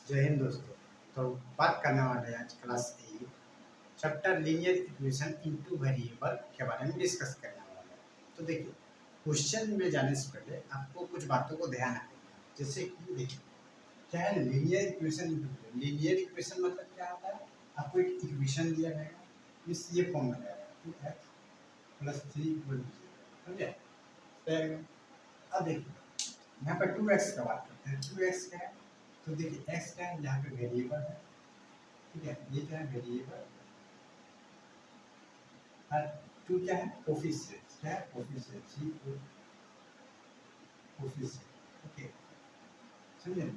जय हिंद दोस्तों। तो बात करने वाले हैं आज class 8 chapter linear equation into variable के बारे में डिस्कस करने वाले हैं। तो देखिए, क्वेश्चन में जाने से पहले आपको कुछ बातों को ध्यान रखना है। जैसे कि देखिए, क्या है linear equation into linear equation मतलब क्या होता है? आपको एक इक्वेशन दिया जाएगा, इस ये फॉर्म में रहेगा 2x + 3 = 0। समझे? तो अब देखिए, यहाँ पर 2x का बात करते हैं। 2x क्या है? तो देखिए x क्या है, यहाँ पे वेरिएबल है। ठीक है, ये क्या है? वेरिएबल। और 2 क्या है? कोफिशिएंट। क्या है? कोफिशिएंट। सी कोफिशिएंट। ओके, समझे?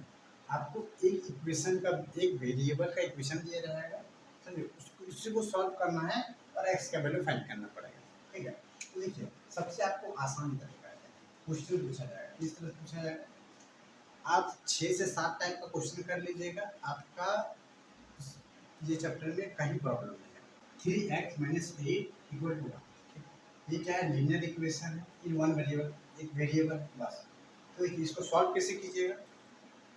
आपको एक इक्वेशन का, एक वेरिएबल का इक्वेशन दिया जाएगा, समझे? उसको उसी को सॉल्व करना है और x का वैल्यू फाइंड करना पड़ेगा। ठीक है, तो देखिए सबसे आपको आसान तरीका है, क्वेश्चन पूछा जाएगा, इस तरह पूछा जाएगा। आप 6 से 7 टाइप का क्वेश्चन कर लीजिएगा, आपका ये चैप्टर में कहीं प्रॉब्लम नहीं है। 3x - 8 = 1। ये क्या है? लीनियर इक्वेशन है इन वन वेरिएबल, एक वेरिएबल बस। तो देखिए इसको सॉल्व कैसे कीजिएगा?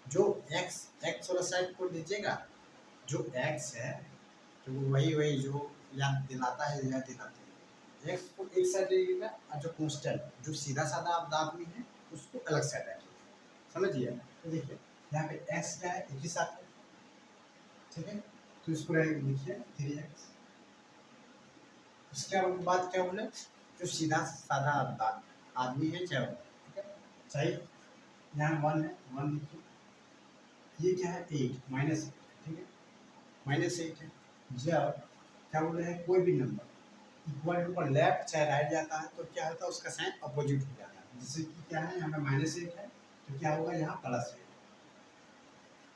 जो x वाला साइड को लीजिएगा, जो x है, तो वही जो याद दिलाता है, याद दिलाते हैं। x को एक साइड लीजिएगा और जो कांस्टेंट, जो सीधा साधा आप दाब में है, उसको अलग साइड रखिए। समझिए? तो देखिए यहाँ पे x क्या है? एक ही साथ है। ठीक है, तो इसको लिखिए 3x। उसके बाद क्या बोले? जो सीधा साधा आदमी है, चाहे वो, ठीक है, चाहे यहाँ 1 है, 1 लिखिए। ये क्या है? 8 - 8। ठीक है, -8 है। जब क्या बोल रहे हैं, कोई भी नंबर इक्वल टू पर लेफ्ट चाहे राइट जाता है तो क्या होता है? उसका साइन अपोजिट हो जाता है। जैसे कि क्या है, यहाँ पे -8 है तो क्या होगा? यहाँ +8।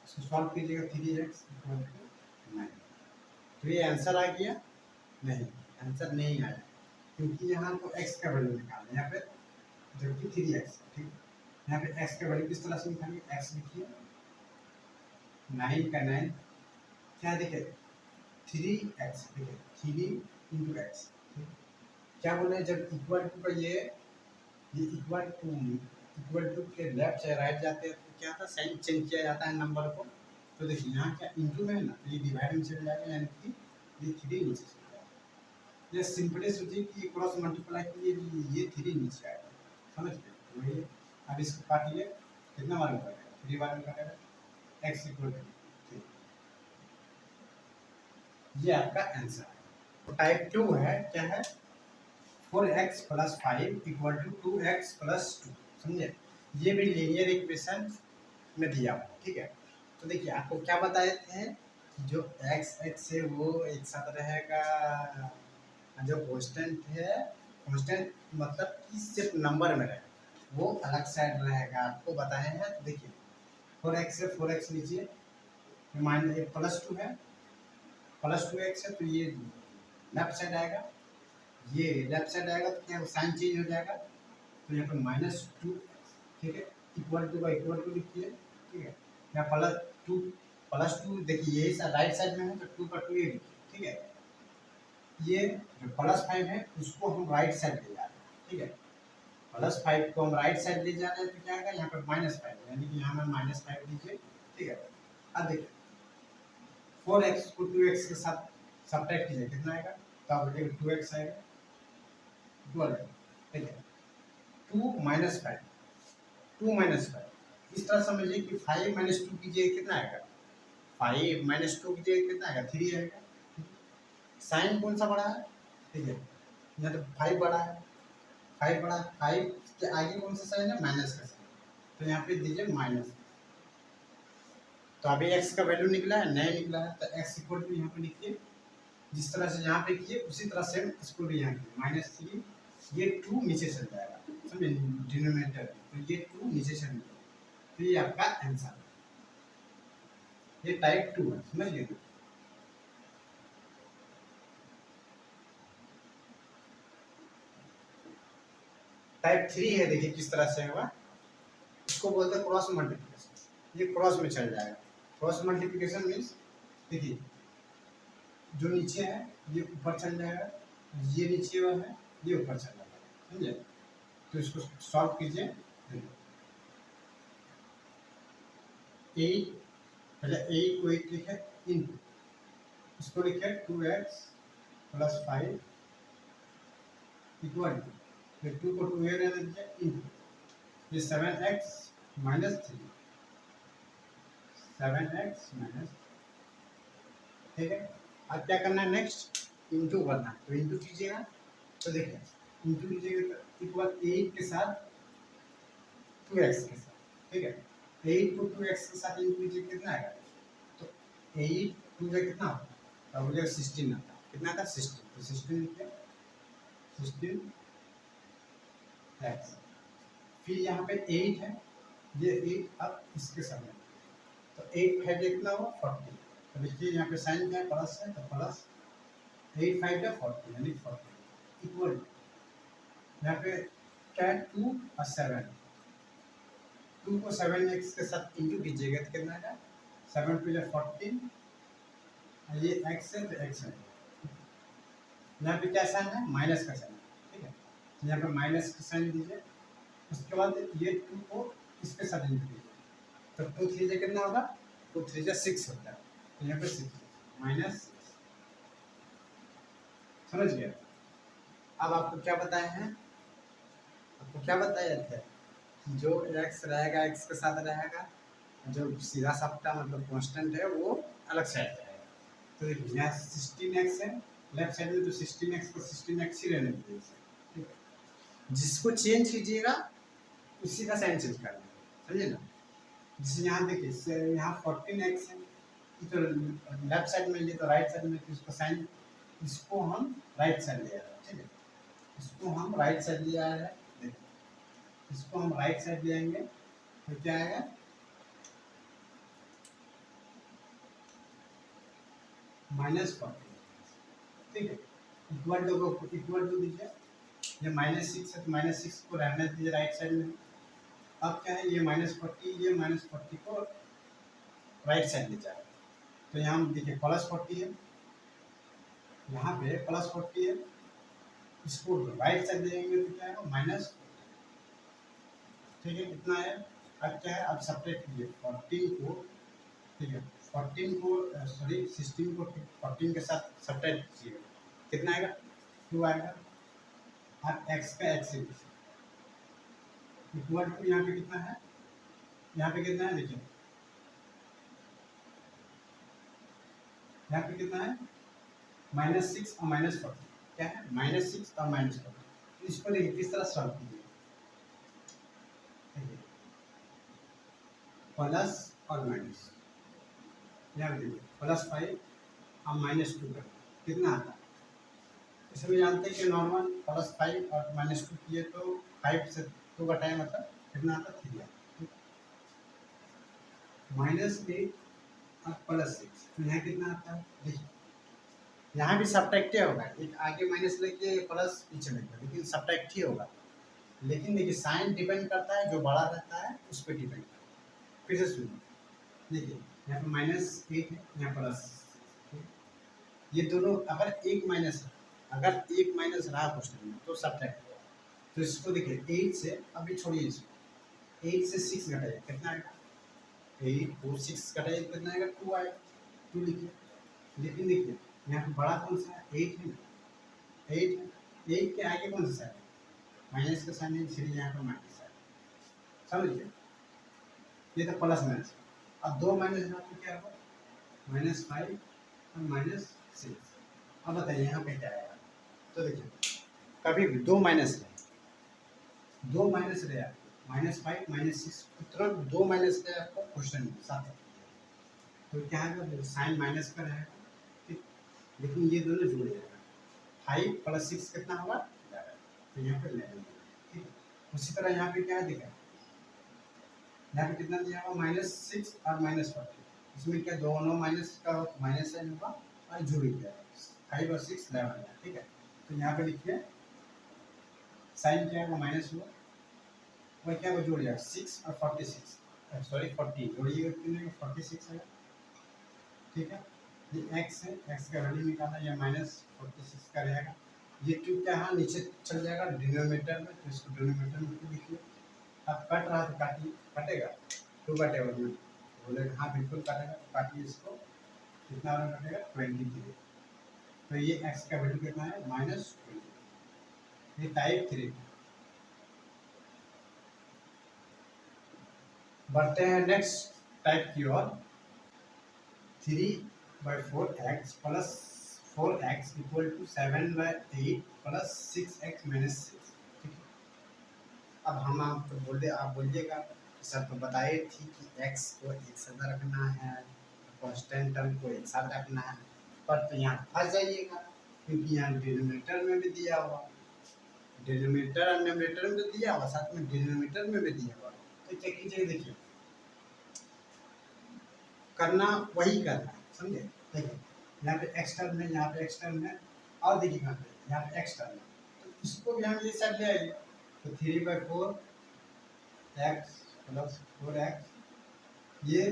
इसको सॉल्व कीजिएगा 3x = 9। तो ये आंसर आ गया? नहीं, आंसर नहीं आया, क्योंकि यहाँ तो x का वैल्यू निकालना है यहाँ पे, जबकि 3x। ठीक है, यहाँ पे x का वैल्यू किस तरह से निकालेंगे? x लिखिए, 9 का 9, क्या देखिए 3x, देखिए 3 × x। क्या बोल रहे हैं? जब इक्वल टू का ये इक्वल टू के लेफ्ट से राइट जाते हैं तो क्या था? साइन चेंज किया जाता है नंबर को। तो देखिए यहाँ क्या इंटू में है ना, तो ये डिवाइड में चले जाएगा, यानी कि ये 3 नीचे चले जाएगा। ये सिंपली सोचिए कि क्रॉस मल्टीप्लाई कीजिए, ये 3 नीचे आएगा। समझ गए? वही है। अब इसको काटिए, कितना बार करेगा? 3 बार में करेगा। x = 3। ये आपका आंसर है। टाइप 2 है, क्या है? 4x + 5 = 2x + 2। समझे? ये भी लीनियर इक्वेशन में दिया हुआ है। ठीक है, तो देखिए आपको क्या बताए थे, जो x है वो एक साथ रहेगा, जो कांस्टेंट है, कांस्टेंट मतलब कि सिर्फ नंबर में रहेगा, वो अलग साइड रहेगा, आपको बताए हैं। तो देखिए 4x से 4x लीजिए, +2 है, +2x है, तो ये लेफ्ट साइड आएगा, ये लेफ्ट साइड आएगा, तो क्या साइन चेंज हो जाएगा, तो यहाँ पर -2x। ठीक है, इक्वल टू का इक्वल टू लिखिए। ठीक है, यहाँ +2 देखिए यही राइट साइड में है, तो 2 का 2 ये लिखिए। ठीक है, ये जो +5 है उसको हम राइट साइड ले जा रहे हैं। ठीक है, +5 को हम राइट साइड ले जा रहे हैं, तो क्या आएगा? यहाँ पर -5, यानी कि यहाँ में -5 लीजिए। ठीक है, अब देखिए 4x को 2x के साथ सब्ट्रैक्ट कीजिए, कितना आएगा? तो आप देखिए 2x आएगा, 12। ठीक है, 2 - 5, 2 - 5 इस तरह समझिए कि 5 - 2 कीजिए, कितना आएगा? 5 - 2 कीजिए, कितना आएगा? 3 आएगा। साइन कौन सा बड़ा है? ठीक है, यहाँ तो 5 बड़ा है, 5 बड़ा, 5 के आगे कौन सा साइन है? माइनस का साइन, तो यहाँ पे दीजिए माइनस। तो अभी x का वैल्यू निकला है, नहीं निकला है, तो x = यहाँ पे लिखिए, जिस तरह से यहाँ पे किए उसी तरह से इसको भी यहाँ किए, -3, ये 2 नीचे चल जाएगा, समझे? डिनोमिनेटर, तो ये 2 नीचे चल जाएगा, तो ये आपका आंसर है। ये टाइप 2 है, समझ गए? टाइप 3 है, देखिए किस तरह से होगा, इसको बोलते हैं क्रॉस मल्टीप्लिकेशन। ये क्रॉस में चल जाएगा। क्रॉस मल्टीप्लिकेशन मीन्स देखिए जो नीचे है ये ऊपर चल जाएगा, ये नीचे हुआ है ये ऊपर चल जाएगा, समझे? तो इसको सॉल्व कीजिए। 8 पहले 8 को 8 लिखे इंटू, इसको लिखे 2x प्लस 5 इक्वल टू, फिर 2 को 2 रहने दीजिए इंटू ये 7x माइनस 3, 7x माइनस, ठीक है। अब क्या करना है नेक्स्ट, इंटू करना है, तो इंटू कीजिएगा, तो देखिए इंटू कीजिएगा तो इक्वल 8 के साथ 2x के साथ, ठीक है। 8 को 2x के साथ इंटू कीजिए कितना आएगा, तो 8 2 से कितना होता है, तो हो जाएगा 16 आता है, कितना आता है 16, तो 16 लिखिए 16 x, फिर यहाँ पे 8 है, ये 8 अब इसके सामने, तो 8 5 कितना हुआ 40, तो देखिए यहाँ पे साइन क्या है प्लस है, तो प्लस 8 5 का 40 यानी 40 इक्वल, यहाँ पे क्या है 2 और 7, 2 को 7x के साथ इंटू कीजिएगा तो कितना आएगा 7 टू 14, ये x है तो x है, यहाँ पे क्या साइन है माइनस का साइन, ठीक है, तो यहाँ पे माइनस का साइन दीजिए, उसके बाद ये 2 को इसके साथ इंटू कीजिए, तो 2 3 से कितना होगा 2 3 से 6 होता है, तो यहाँ पे 6 माइनस 6, समझ गए। अब आपको क्या बताए हैं, आपको क्या बताया था, जो x रहेगा x के साथ रहेगा, जो सीधा सापटा मतलब कांस्टेंट है वो अलग साइड रहेगा, तो देखिए यहाँ 16x है लेफ्ट साइड में, तो 16x को 16x ही रहने दीजिए, ठीक है, जिसको चेंज कीजिएगा उसी का साइन चेंज करना, समझे ना। जैसे यहाँ देखिए यहाँ 14x है, तो लेफ्ट साइड में लिए तो राइट साइड में, तो इसका साइन, इसको हम राइट साइड ले आ रहे हैं, ठीक है, इसको हम राइट साइड ले आ रहे हैं, देखिए इसको हम राइट साइड ले आएंगे तो क्या आएगा -40, ठीक है, इक्वल टू दीजिए, ये -6 है तो -6 को रहने दीजिए राइट साइड में, अब क्या है ये -40, ये -40 को राइट साइड ले जाए, तो यहाँ देखिए +40 है, यहाँ पे +40 है, इसको राइट साइड देंगे तो क्या है माइनस, ठीक है, कितना है, अब क्या है अब सब्ट्रैक्ट कीजिए 14 को, ठीक है 14 को सॉरी 16 को 14 के साथ सब्ट्रैक्ट कीजिए, कितना आएगा 2 आएगा, अब x का x से इक्वल टू यहाँ पे कितना है, यहाँ पे कितना है देखिए, यहाँ पे कितना है -6 और -40, क्या है -6 और -40, तो इसको देखिए किस तरह सॉल्व कीजिए, प्लस और माइनस, यहाँ देखिए +5 और -2 का कितना आता है, इसमें जानते हैं कि नॉर्मल +5 और -2 किए तो 5 से 2 का टाइम आता है कितना आता है 3 आता, -8 और +6, तो यहाँ कितना आता है देखिए, यहाँ भी सब्ट्रैक्ट होगा, एक आगे माइनस लेके प्लस पीछे लेके, लेकिन सब्ट्रैक्ट ही होगा, लेकिन देखिए साइन डिपेंड करता है जो बड़ा रहता है उस पर डिपेंड करता है, फिर से सुनिए, देखिए यहाँ पे -8 है, यहाँ प्लस, ये दोनों अगर एक माइनस रहा क्वेश्चन में तो सब्ट्रैक्ट होगा, तो इसको देखिए 8 से अभी छोड़िए इसको, 8 से 6 घटाइए कितना आएगा, 8 को 6 घटाइए कितना आएगा 2 आएगा, 2 लिखिए, लेकिन देखिए यहाँ पे बड़ा कौन सा है 8 है ना, 8 है, 8 के आगे कौन सा है माइनस का साइन है, इसलिए यहाँ पर माइनस है, समझ गए, ये तो प्लस माइनस, अब 2 माइनस है तो क्या होगा -5 और -6, अब बताइए यहाँ पे क्या आएगा, तो देखिए कभी भी 2 माइनस रहे, 2 माइनस रहे -5 -6 तुरंत 2 माइनस रहे आपको क्वेश्चन में साथ, तो क्या है साइन माइनस का रहेगा, ठीक, लेकिन ये दोनों जुड़ जाएगा, 5 + 6 कितना होगा 11, तो यहाँ पे 11, ठीक, उसी तरह यहाँ पे क्या दिखा, यहाँ पे कितना दिया होगा -6 और -40, इसमें क्या दोनों माइनस का माइनस साइन होगा और जुड़ गया 5 और 6 11, ठीक है, तो यहाँ पे लिखिए साइन क्या है माइनस हुआ और क्या वो जुड़ जाएगा 6 और 46, सॉरी 40 जोड़िएगा कितने 46 है, ठीक है, ये x है, x का वैल्यू निकालना, ये -46 का रहेगा, ये 2 क्या है नीचे चल जाएगा डिनोमिनेटर में, तो इसको डिनोमिनेटर में 2 लिखिए, अब कट रहा तो काटिए, कटेगा 2 का टेबल में बोलेगा हाँ बिल्कुल कटेगा, तो काटिए इसको, कितना वाला कटेगा 23। तो ये x का वैल्यू कितना है -20, ये टाइप 3। बढ़ते हैं नेक्स्ट टाइप की ओर। 3/4x plus 4x equal to 7/8 plus 6x minus 6। ठीक है, अब हम आपको बोले, आप बोलिएगा सर तो बताए थी कि x को एक साथ रखना है, कांस्टेंट टर्म को एक साथ रखना है, पर तो यहाँ फंस जाइएगा क्योंकि यहाँ डिनोमिनेटर में भी दिया हुआ, डिनोमिनेटर और न्यूमरेटर में तो दिया हुआ, साथ में डिनोमिनेटर में भी दिया हुआ। तो क्या कीजिए, देखिए करना वही करना है, समझे। देखिए यहाँ पे एक्स टर्म है, यहाँ पे एक्स टर्म है, और देखिए यहाँ पे एक्स टर्म है, तो इसको भी हम ये साइड ले आइए। तो 3/4 एक्स प्लस 4x, ये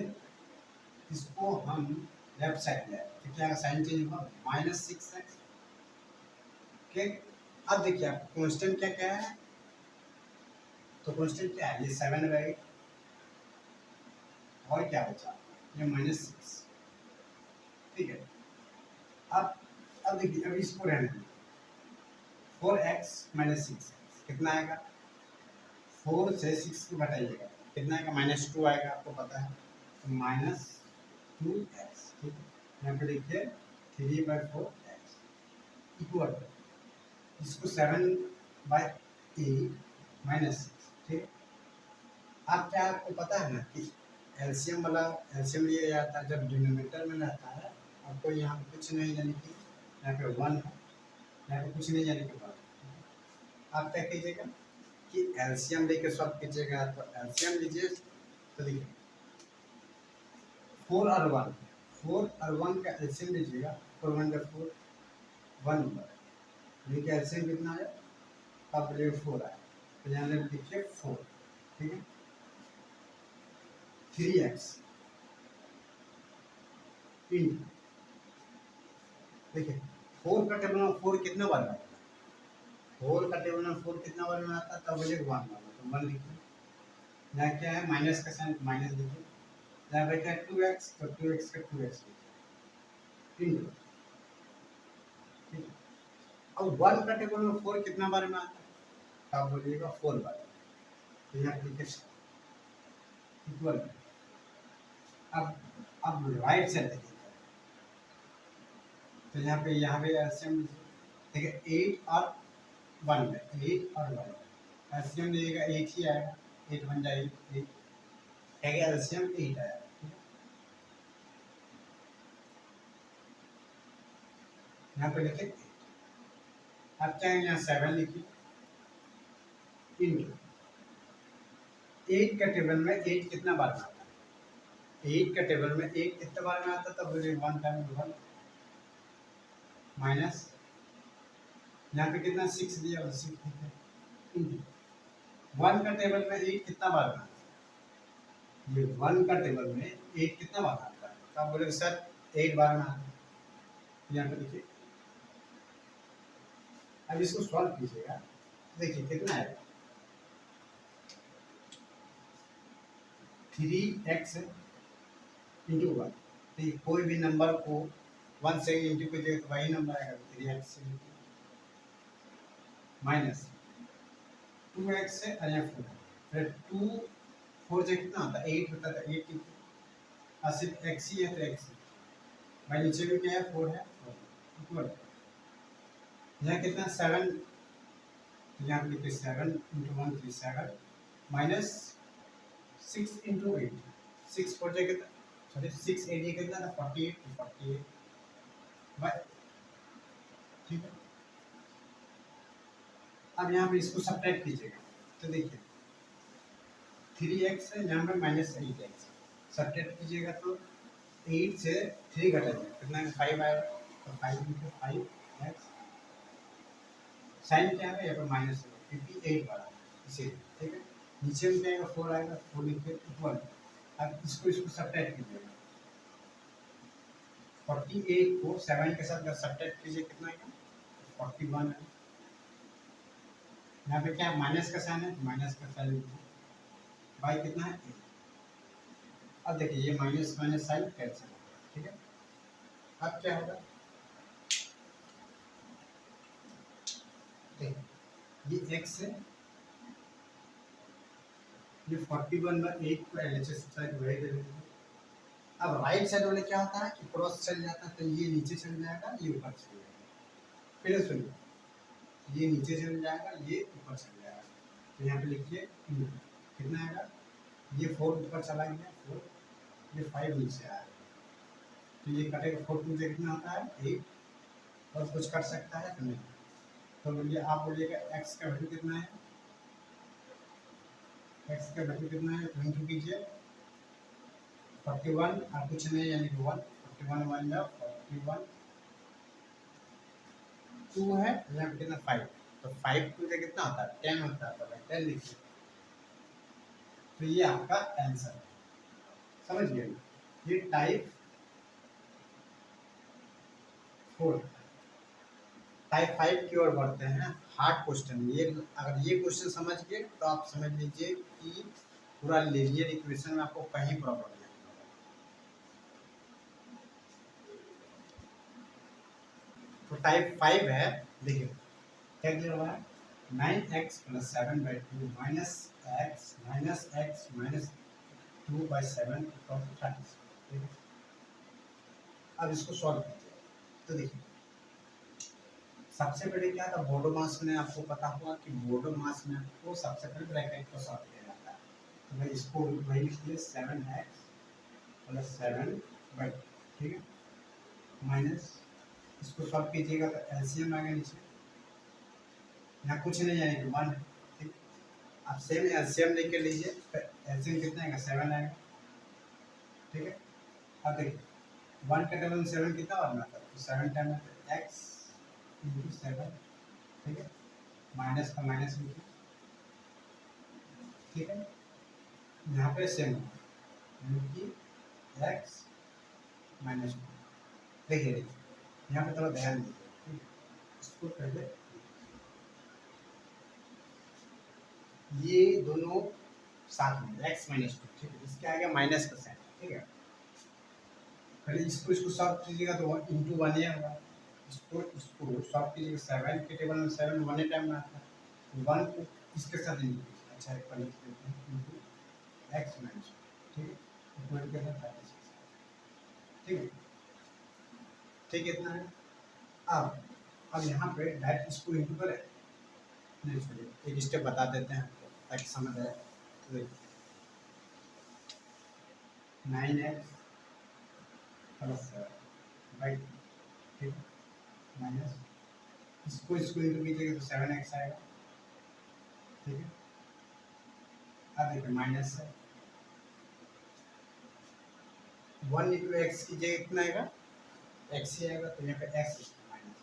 इसको हम लेफ्ट साइड ले आए तो क्या साइन चेंज हुआ -6x। ठीक, अब देखिए आप कांस्टेंट क्या क्या है, तो कांस्टेंट क्या है, ये 7/8 और क्या बचा ये -6। ठीक है, अब देखिए, अब इसको रहने दीजिए, 4x माइनस 6 कितना आएगा, 4 से 6 को घटाइएगा कितना आएगा -2 आएगा, आपको पता है, तो -2x। ठीक है, यहाँ पे देखिए 3/4x इक्वल, इसको 7/8 माइनस 6। ठीक, अब क्या आपको पता है ना कि एलसीएम वाला, एलसीएम लिया जाता है जब डिनोमिनेटर में रहता है, आपको यहाँ कुछ नहीं, यानी कि यहाँ पे 1 है, यहाँ पे कुछ नहीं, यानी कि 1। आप क्या कीजिएगा कि एलसीएम लेके सॉल्व कीजिएगा, तो एलसीएम लीजिए, तो देखिए 4 और 1, 4 और 1 का एलसीएम लीजिएगा, 4 1 का 4, 1 ये का एलसीएम कितना है, अब बोलिए 4 आया, तो यहाँ पे लिखिए 4। ठीक है, 3x इंटू, देखिए 4 का टेबल में 4 कितना बार आता है, 4 का टेबल में 4 कितना बार में आता है, तब बोलिए 1 बार, तो 1 लिखिए, यहाँ क्या है माइनस का साइन, माइनस लिखिए, यहाँ पे क्या है 2x, तो 2x का 2x इंटू, ठीक है, अब 1 का टेबल में 4 कितना बार में आता है, तो आप बोलिएगा 4 बार, तो यहाँ पे लिखिए इक्वल। अब राइट साइड देखिए, तो यहाँ पे एलसीएम ठीक है, 8 और 1 में, 8 और 1 एलसीएम लीजिएगा 8 ही आएगा, 8 बन जाएगी 8, क्या एलसीएम 8 आया। यहाँ पे लिखिए 8, अब क्या है यहाँ 7 लिखिए इंटू 8 का टेबल में 8 कितना बार में आता है, 8 का टेबल में 8 कितना बार में आता है, तब बोलिए 1 टाइम 1 माइनस, यहाँ पे कितना 6 दिया, 6 इंटू 1 का टेबल में 8 कितना बार में आता है, ये 1 का टेबल में 8 कितना बार आता है, तो आप बोले सर 8 बार में आता है, यहाँ पे देखिए। अब इसको सॉल्व कीजिएगा, देखिए कितना आएगा, 3x इंटू 1, तो कोई भी नंबर को 1 से इंटू कीजिएगा तो वही नंबर आएगा, 3x माइनस 2x से, अरे 4, फिर 2 4 से कितना आता है 8 होता था, 8 की सिर्फ x ही है, तो x भाई नीचे में क्या है 4 है, इक्वल यहाँ कितना 7, तो यहाँ पे लिखिए 7 इंटू 1 3 7 माइनस 6 इंटू 8, 6 4 से कितना, सॉरी 6 8 ये कितना था 48, 48 बाय, ठीक है। अब यहाँ पे इसको सब्ट्रैक्ट कीजिएगा, तो देखिए 3x है, यहाँ पे -8x सब्ट्रैक्ट कीजिएगा, तो 8 से 3 घटाइए कितना 5 आएगा, तो 5 इंटू 5x, साइन क्या है यहाँ पर माइनस है क्योंकि 8 बड़ा इसीलिए, ठीक है। नीचे में क्या आएगा 4 आएगा, 4 लिखिए इक्वल, अब इसको सब्ट्रैक्ट कीजिएगा, 48 को 7 के साथ सब्ट्रैक्ट कीजिए कितना आएगा 41 है, यहाँ पे क्या माइनस का साइन है, माइनस का साइन बाई कितना है 8, अब देखिए ये माइनस माइनस साइन कैंसिल, ठीक है। अब क्या होगा, देखिए ये x है, ये 41/8 को एलएचएस साइड वही दे देंगे। अब राइट साइड वाले क्या होता है कि क्रॉस चल जाता है, तो ये नीचे चल जाएगा, ये ऊपर चल जाएगा। फिर सुनिए, ये नीचे चल जाएगा, ये ऊपर चल जाएगा। तो यहाँ पे लिखिए कितना आएगा, ये 4 ऊपर चला गया 4, ये 5 नीचे आएगा, तो ये कटेगा 4 टू से कितना होता है 8। और कुछ कर सकता है तो नहीं, तो बोलिए आप बोलिएगा x का वैल्यू कितना है, x का वैल्यू कितना है, तो इंटू कीजिए 41 और कुछ नहीं यानी कि 1, 41 1 जा 41, 2 है यहाँ पे कितना 5, तो 5 टू से कितना होता है 10 होता है, तो 10 लिखिए। तो ये आपका आंसर है, समझ गए। ये टाइप 4, टाइप 5 की ओर बढ़ते हैं, हार्ड क्वेश्चन। ये अगर ये क्वेश्चन समझ गए तो आप समझ लीजिए कि पूरा लीनियर इक्वेशन में आपको कहीं प्रॉब्लम नहीं होगा। तो टाइप 5 है, देखिए क्या दिया हुआ है, 9x + 7/2 - x - 2/7 = 30। अब इसको सॉल्व कीजिए, तो देखिए सबसे पहले क्या था, बोडो मास में आपको पता होगा कि बोडो मास में आपको सबसे पहले ब्रैकेट को सॉल्व किया जाता है। तो मैं इसको वही लिख लिया 7x + 7/2, ठीक है, माइनस इसको सॉल्व कीजिएगा तो एलसीएम आ गया नीचे, यहाँ कुछ नहीं आएगा 1, ठीक। आप सेम एलसीएम लेके लीजिए, तो एलसीएम कितना आएगा 7 आएगा, ठीक है। अब देखिए 1 का टेबल में 7 कितना बनना था, तो 7 टाइम x × 7, ठीक है, माइनस का माइनस लिखिए, ठीक है। यहाँ पे सेम होगा कि x - 2, देखिए यहाँ पे थोड़ा ध्यान दीजिए, इसको पहले ये दोनों साथ में x - 2, ठीक है, इसके आगे माइनस का साइन, ठीक है। पहले इसको सॉल्व कीजिएगा तो 1 × 1 ही होगा, इसको सॉल्व कीजिएगा, 7 के टेबल में 7 1 टाइम में आता है, 1 को इसके साथ नहीं कीजिए, अच्छा एक पर लिख देते हैं इंटू x - 2, ठीक है, इक्वल के साथ 36, ठीक है, ठीक है, इतना है। अब यहाँ पे डायरेक्ट इसको इंटू करें, नहीं छोड़िए एक स्टेप बता देते हैं आपको ताकि समझ आए। तो देखिए 9x + 7/2, ठीक है, माइनस इसको इंटू कीजिएगा तो 7x आएगा, ठीक है। अब देखिए माइनस है 1 × x की जगह कितना आएगा, x ही आएगा, तो यहाँ पे x माइनस,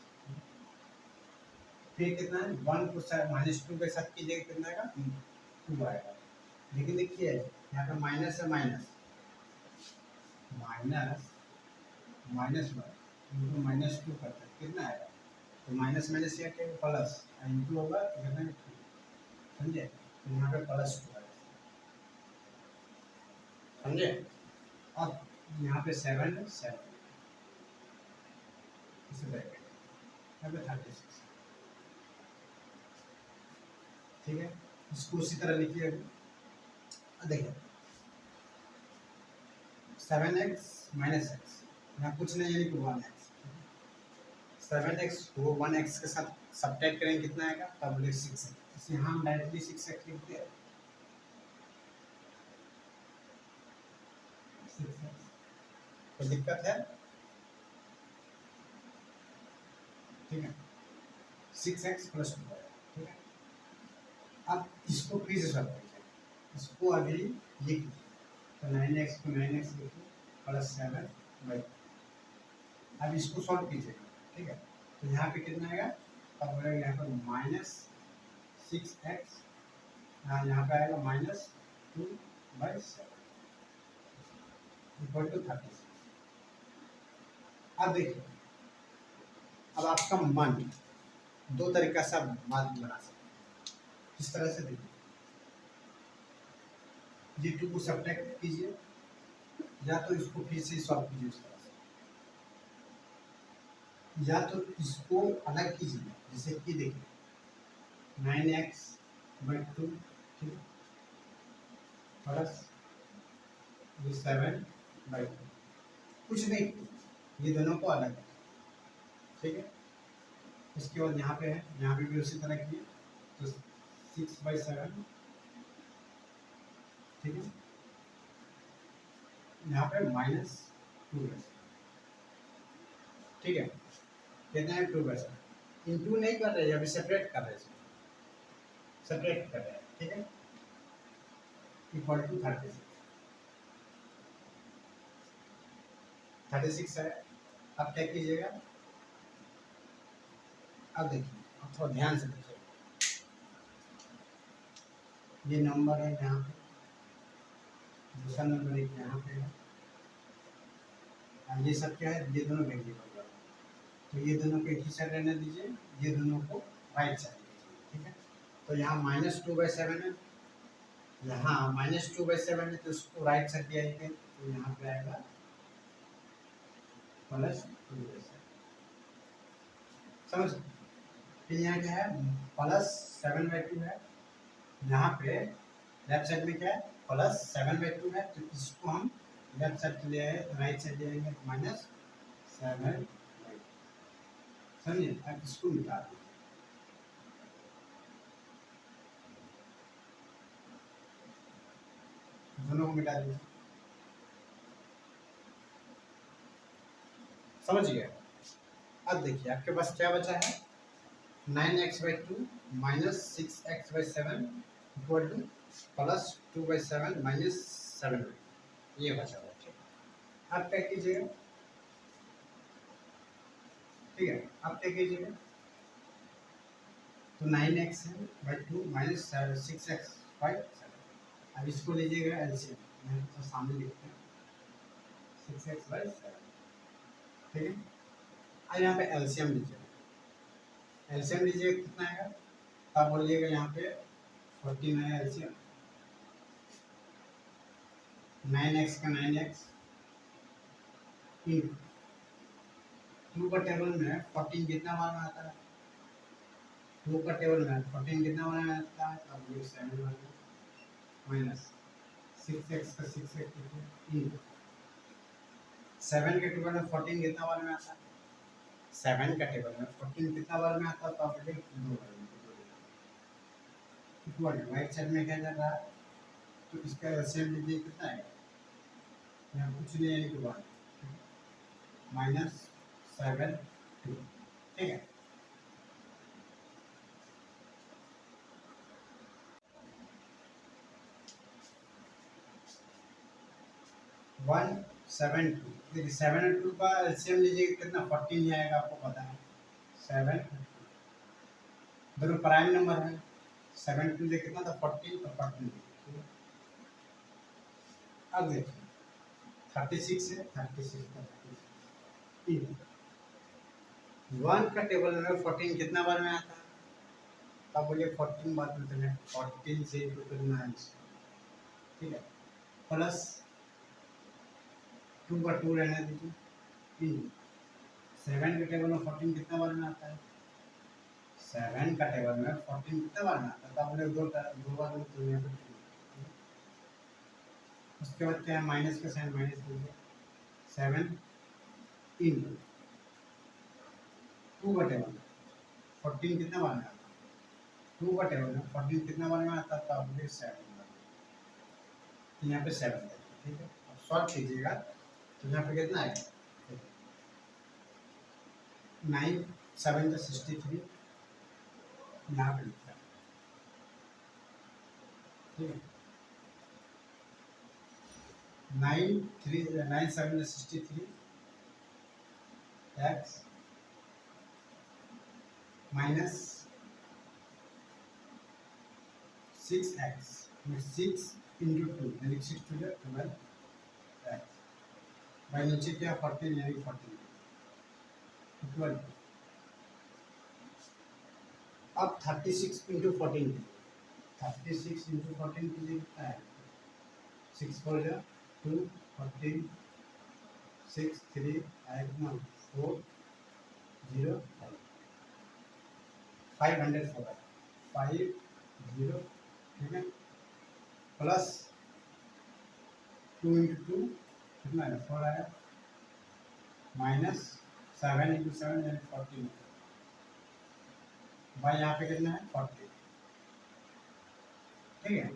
फिर कितना है 1 को -2 के साथ की जगह कितना आएगा 2 आएगा। लेकिन देखिए यहाँ पे माइनस है, माइनस माइनस -1 × -2 करते हैं कितना आएगा, तो माइनस माइनस यहाँ क्या प्लस इंटू होगा तो कितना 2, समझे, तो यहाँ पे +2 आएगा, समझे। अब यहाँ पे 7 है, 7 इसे ब्रैकेट यहाँ पे 36, ठीक है। इसको उसी तरह लिखिए, देखिए 7x - x, यहाँ कुछ नहीं यानी कि 1x, 7x को 1x के साथ सब्ट्रैक्ट करेंगे कितना आएगा, तब बोले 6x, इसे हम डायरेक्टली 6x लिखते हैं, 6x, तो दिक्कत है, ठीक है, 6x + 2 है, ठीक है। अब इसको फिर से सॉल्व कीजिए, इसको अभी लिख लीजिए, तो 9x को 9x लिखिए +7/2, अब इसको सॉल्व कीजिएगा, ठीक है, तो यहाँ पे कितना आएगा, अब बोलेगा यहाँ पर -6x, यहाँ पे आएगा -2/7 = 36। अब देखिए, अब आपका मन दो तरीका से आप बात बना सकते हैं, किस तरह से, देखिए ये 2 को सब्ट्रैक्ट कीजिए, या तो इसको फिर से सॉल्व कीजिए इस तरह से, या तो इसको अलग कीजिए, जैसे कि देखिए 9x/2 प्लस ये 7/2, कुछ नहीं, ये दोनों को अलग है, ठीक है। उसके बाद यहाँ पे है, यहाँ पे भी उसी तरह किए तो 6/7, ठीक है। यहाँ पे -2 है, ठीक है। कितना है 2/7, इंटू नहीं कर रहे, अभी सेपरेट कर रहे हैं, सेपरेट कर रहे हैं, ठीक है। इक्वल टू 36 है। अब क्या कीजिएगा, अब देखिए, अब थोड़ा ध्यान से देखिए, ये नंबर है यहाँ पे, दूसरा नंबर एक यहाँ पे है, और ये सब क्या है, ये दोनों वेरिएबल है, तो ये दोनों को एक ही साइड रहने दीजिए, ये दोनों को राइट साइड दीजिए, ठीक है। तो यहाँ -2/7 है, यहाँ -2/7 है, तो उसको राइट साइड दिया जाएगा, तो यहाँ पे आएगा +2/7, समझ। फिर यहाँ क्या है, +7/2 है, यहाँ पे लेफ्ट साइड में क्या है, +7/2 है, तो इसको हम लेफ्ट साइड ले आए, राइट साइड ले आएंगे, तो -7/2, समझिए। अब इसको मिटा दें, दोनों को मिटा दीजिए, समझ गए। अब देखिए आपके पास क्या बचा है, 9x/2 -6x/7 इक्वल टू +2/7 -7, ये बचा हुआ, ठीक है। अब क्या कीजिएगा, ठीक है, अब क्या कीजिएगा, तो 9x/2 -6x/7, अब इसको लीजिएगा एलसीएम, मैं तो सामने लिखते हैं 6x/7, ठीक है। अब यहाँ पे एलसीएम लीजिएगा, एलसीएम लीजिए कितना आएगा, तब बोलिएगा यहाँ पे 14 है एलसीएम, 9x का 9x इंटू 2 का टेबल में 14 कितना बार में आता है, 2 का टेबल में 14 कितना बार में आता है, तब ये 7 बार में, माइनस 6x का 6x इंटू 7 के टेबल में 14 कितना बार में आता है, 7 का टेबल में 14 कितना बार में आता है, तो आप 2 बार में, इक्वल राइट साइड में क्या चल रहा है, तो इसका एलसीएम लीजिए कितना है, यहाँ कुछ नहीं है, के बाद -7/2, ठीक है। वन 7/2, देखिए 7/2 का एलसीएम लीजिए कितना 14 ही आएगा, आपको पता है 7, दोनों प्राइम नंबर है, 7/2 देखिए कितना था 14, तो 14, अब देखिए 36 है, 36 का 1 का टेबल में 14 कितना बार में आता है, तब बोलिए 14 बार में, तो 14 से इंटू करना है इसको, ठीक है, प्लस 2 का 2 रहने दीजिए, 7 के टेबल में 14 कितना बार में आता है, 7 का टेबल में 14 कितना बार में आता है, तब बोले दो बार में, तो यहाँ पे 2, उसके बाद क्या है, माइनस का साइन माइनस दीजिए, 7 इंटू 2 का टेबल 14 कितना बार में आता है, 2 का टेबल में 14 कितना बार में आता है, तो आप 7 बार, तो यहाँ पे 7 है, ठीक है। अब सॉल्व कीजिएगा, तो यहाँ पे कितना आएगा, 9 7 63, यहाँ पे लिखा है, ठीक है, 9 7 63 x माइनस 6x, 6 इंटू 2 यानी 6 टू 12 x, भाई नीचे क्या 14 यानी 14 इक्वल, अब 36 इंटू 14, 36 इंटू 14 कीजिए कितना है, 6 4 2 14 6 3 8 4 0 504 5 0, ठीक है, प्लस 2 इंटू 2 कितना है 4 आया, माइनस 7 इंटू 7 यानी 14, भाई यहाँ पे कितना है 40, ठीक है।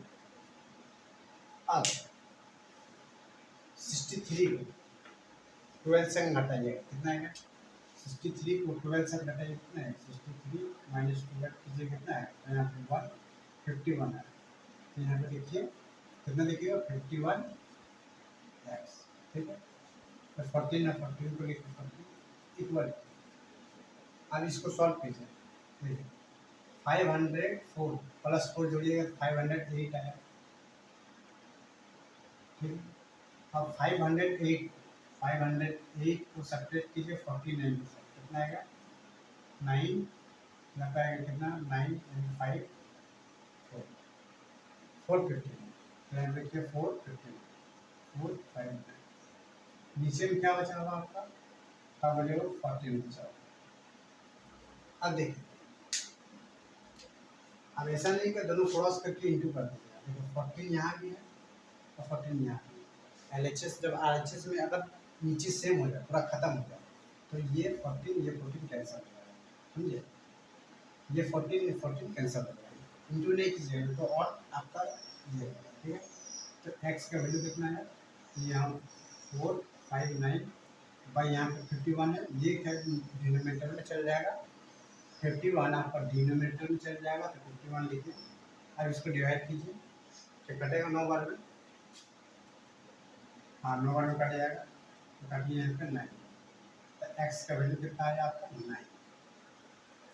अब 63 को 12 से घटाइएगा कितना है, 63 को 12 से घटाइए कितना है, 63 माइनस 12 कीजिए कितना है, यहाँ पे 151 है, तो यहाँ पे देखिए कितना देखिएगा 51 एक्स, ठीक है। तो 14 है, 14 को लिखिए 14 इक्वल, अब इसको सॉल्व कीजिए, देखिए 504 प्लस 4 जोड़िएगा तो 508 आया, ठीक है। अब 508 को सब्ट्रैक्ट कीजिए 49 से, कितना आएगा 9, लगता है कितना 9 and 5 450, तो यहाँ देखिए 450 459, नीचे में क्या बचा होगा आपका, क्या बचेगा 14 बचा होगा। अब देखिए, अब ऐसा नहीं कि दोनों क्रॉस करके इंटू कर दीजिएगा, देखो 14 यहाँ भी है और 14 यहाँ भी है, LHS जब RHS में अगर नीचे सेम हो जाए पूरा खत्म हो जाए तो ये 14 कैंसिल हो जाएगा, समझे, ये 14 कैंसिल हो जाएगा, इंटू नहीं कीजिएगा तो और आपका ये होगा, ठीक है। तो एक्स का वैल्यू कितना है, यहाँ 459 बाई यहाँ पे 51 है, ये क्या डिनोमिनेटर में चल जाएगा, 51 आपका डिनोमिनेटर में चल जाएगा तो 51 लिखिए, अब इसको डिवाइड कीजिए तो कटेगा 9 बार में, हाँ 9 बार में कट जाएगा, तो काटिए यहाँ पे 9, तो एक्स का वैल्यू कितना है आपका 9,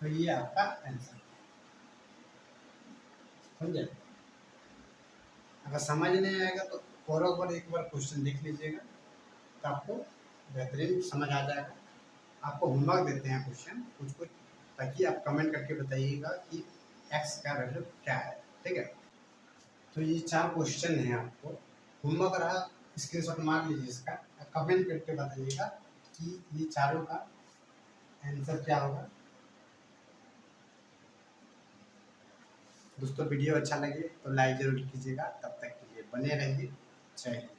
तो ये आपका आंसर, समझे। अगर समझ नहीं आएगा तो और एक बार क्वेश्चन देख लीजिएगा तो आपको बेहतरीन समझ आ जाएगा। आपको होमवर्क देते हैं क्वेश्चन कुछ कुछ, ताकि आप कमेंट करके बताइएगा कि एक्स का वैल्यू क्या है, ठीक है। तो ये 4 क्वेश्चन हैं, आपको होमवर्क रहा, स्क्रीनशॉट मार लीजिए इसका, कमेंट करके बताइएगा कि ये चारों का आंसर क्या होगा। दोस्तों वीडियो अच्छा लगे तो लाइक जरूर कीजिएगा, तब तक के लिए बने रहिए, जय हिंद।